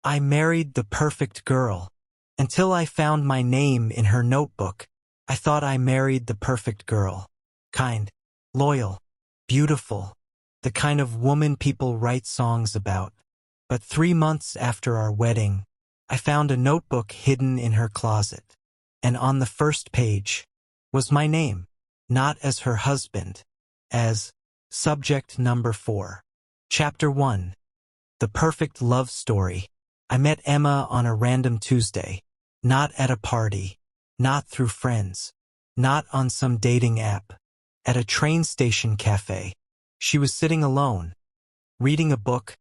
I married the perfect girl. Until I found my name in her notebook, I thought I married the perfect girl. Kind, loyal, beautiful, the kind of woman people write songs about. But 3 months after our wedding, I found a notebook hidden in her closet. And on the first page was my name, not as her husband, as subject number 4. Chapter 1. The Perfect Love Story. I met Emma on a random Tuesday. Not at a party, not through friends, not on some dating app. At a train station cafe. She was sitting alone, reading a book,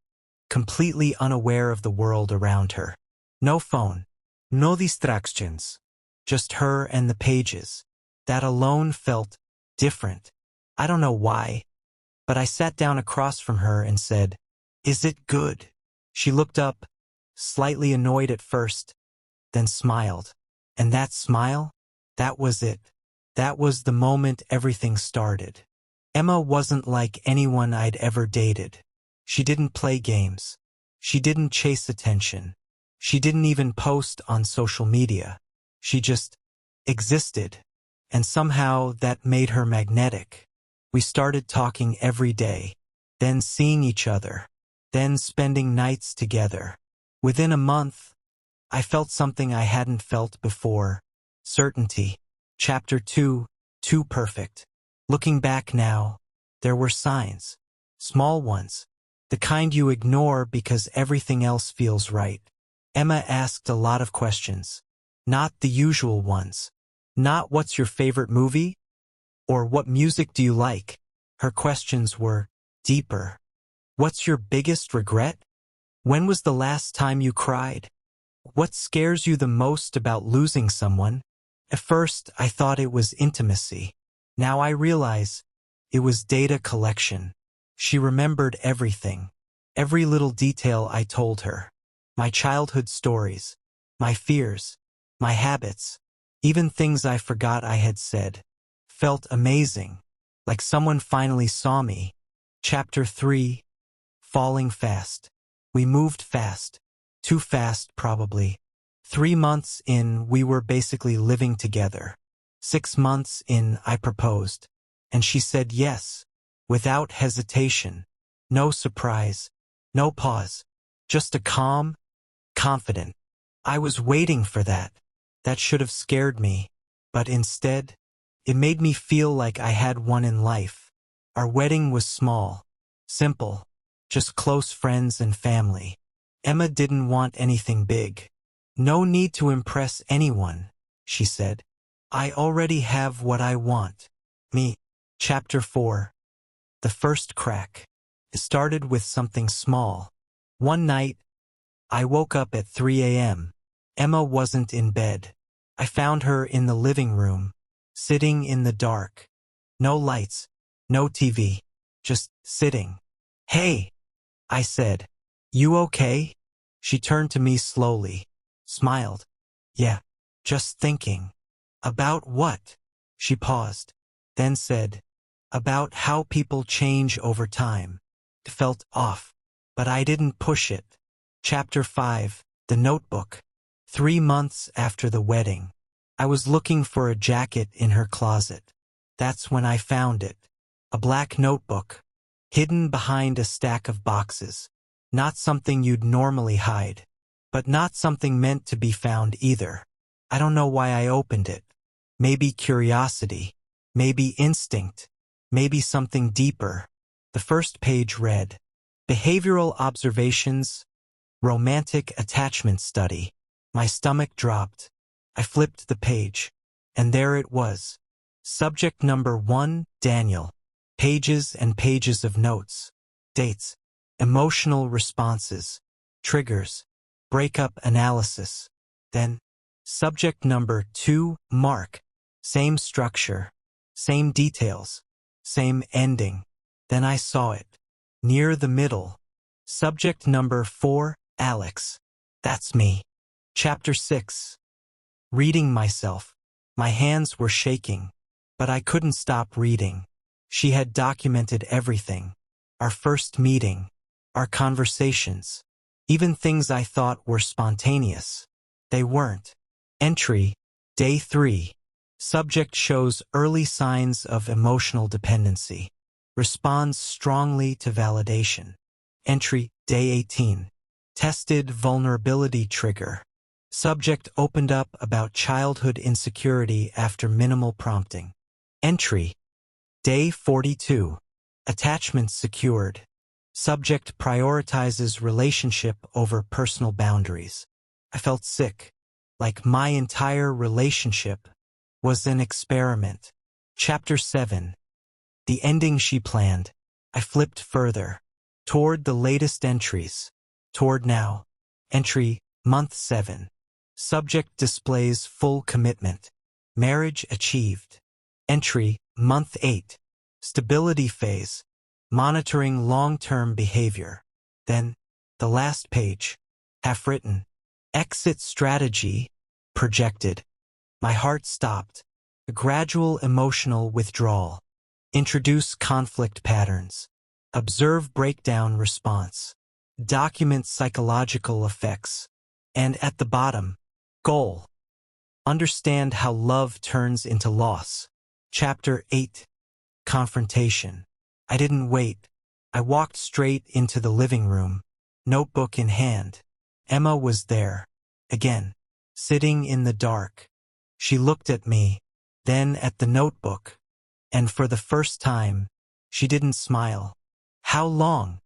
completely unaware of the world around her. No phone, no distractions, just her and the pages. That alone felt different. I don't know why, but I sat down across from her and said, "Is it good?" She looked up, slightly annoyed at first, then smiled. And that smile? That was it. That was the moment everything started. Emma wasn't like anyone I'd ever dated. She didn't play games. She didn't chase attention. She didn't even post on social media. She just existed. And somehow that made her magnetic. We started talking every day, then seeing each other, then spending nights together. Within a month, I felt something I hadn't felt before. Certainty. Chapter 2. Too perfect. Looking back now, there were signs. Small ones. The kind you ignore because everything else feels right. Emma asked a lot of questions. Not the usual ones. Not "what's your favorite movie?" or "what music do you like?" Her questions were deeper. What's your biggest regret? When was the last time you cried? What scares you the most about losing someone? At first, I thought it was intimacy. Now I realize it was data collection. She remembered everything. Every little detail I told her. My childhood stories. My fears. My habits. Even things I forgot I had said. Felt amazing. Like someone finally saw me. Chapter 3. Falling fast. We moved fast. Too fast, probably. 3 months in, we were basically living together. 6 months in, I proposed. And she said yes. Without hesitation. No surprise. No pause. Just a calm, confident. I was waiting for that. That should have scared me. But instead, it made me feel like I had one in life. Our wedding was small. Simple. Just close friends and family. Emma didn't want anything big. No need to impress anyone, she said. I already have what I want. Me. Chapter 4. The first crack. It started with something small. One night, I woke up at 3 a.m. Emma wasn't in bed. I found her in the living room, sitting in the dark. No lights, no TV, just sitting. "Hey," I said. "You okay?" She turned to me slowly, smiled. "Yeah, just thinking." "About what?" She paused, then said, "About how people change over time." It felt off, but I didn't push it. Chapter 5. The Notebook. 3 months after the wedding. I was looking for a jacket in her closet. That's when I found it. A black notebook, hidden behind a stack of boxes. Not something you'd normally hide, but not something meant to be found either. I don't know why I opened it. Maybe curiosity, maybe instinct, maybe something deeper. The first page read, "Behavioral Observations, Romantic Attachment Study." My stomach dropped. I flipped the page, and there it was. Subject number 1, Daniel. Pages and pages of notes. Dates. Emotional responses. Triggers. Breakup analysis. Then, subject number 2, Mark. Same structure. Same details. Same ending. Then I saw it. Near the middle. Subject number 4, Alex. That's me. Chapter 6. Reading myself. My hands were shaking, but I couldn't stop reading. She had documented everything. Our first meeting. Our conversations. Even things I thought were spontaneous. They weren't. Entry, Day 3. Subject shows early signs of emotional dependency. Responds strongly to validation. Entry, Day 18. Tested vulnerability trigger. Subject opened up about childhood insecurity after minimal prompting. Entry, Day 42. Attachment secured. Subject prioritizes relationship over personal boundaries. I felt sick, like my entire relationship was an experiment. Chapter 7. The ending she planned. I flipped further, toward the latest entries. Toward now. Entry, Month 7. Subject displays full commitment. Marriage achieved. Entry, Month 8. Stability phase. Monitoring long-term behavior. Then, the last page. Half written. Exit strategy. Projected. My heart stopped. A gradual emotional withdrawal. Introduce conflict patterns. Observe breakdown response. Document psychological effects. And at the bottom, goal. Understand how love turns into loss. Chapter 8. Confrontation. I didn't wait. I walked straight into the living room, notebook in hand. Emma was there. Again. Sitting in the dark. She looked at me, then at the notebook. And for the first time, she didn't smile. How long?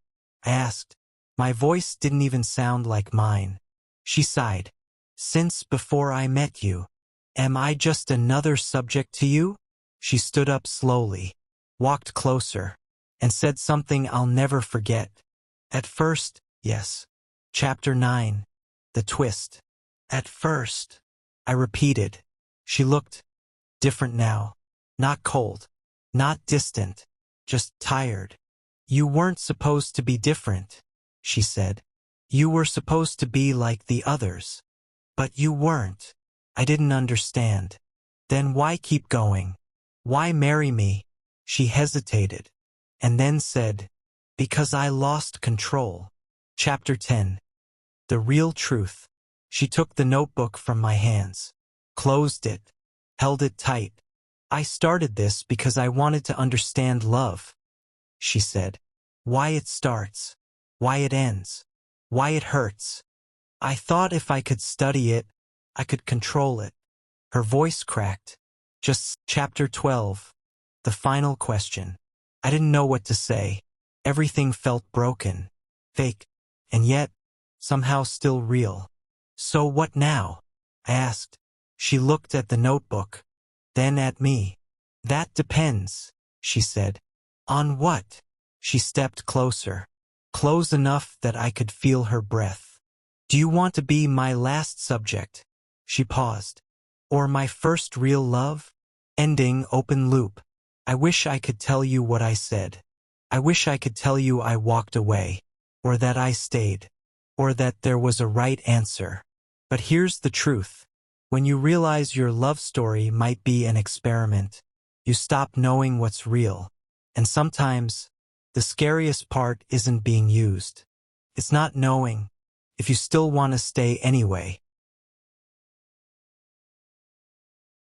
I asked. My voice didn't even sound like mine. She sighed. Since before I met you. Am I just another subject to you? She stood up slowly, walked closer, and said something I'll never forget. At first, yes. Chapter 9. The twist. At first. I repeated. She looked different now. Not cold. Not distant. Just tired. You weren't supposed to be different, she said. You were supposed to be like the others. But you weren't. I didn't understand. Then why keep going? Why marry me? She hesitated, and then said, because I lost control. Chapter 10. The real truth. She took the notebook from my hands, closed it, held it tight. I started this because I wanted to understand love, she said. Why it starts, why it ends, why it hurts. I thought if I could study it, I could control it. Her voice cracked. Just Chapter 12. The final question. I didn't know what to say. Everything felt broken, fake, and yet, somehow still real. So what now? I asked. She looked at the notebook, then at me. That depends, she said. On what? She stepped closer, close enough that I could feel her breath. Do you want to be my last subject? She paused. Or my first real love? Ending open loop. I wish I could tell you what I said. I wish I could tell you I walked away, or that I stayed, or that there was a right answer. But here's the truth. When you realize your love story might be an experiment, you stop knowing what's real. And sometimes, the scariest part isn't being used. It's not knowing if you still want to stay anyway.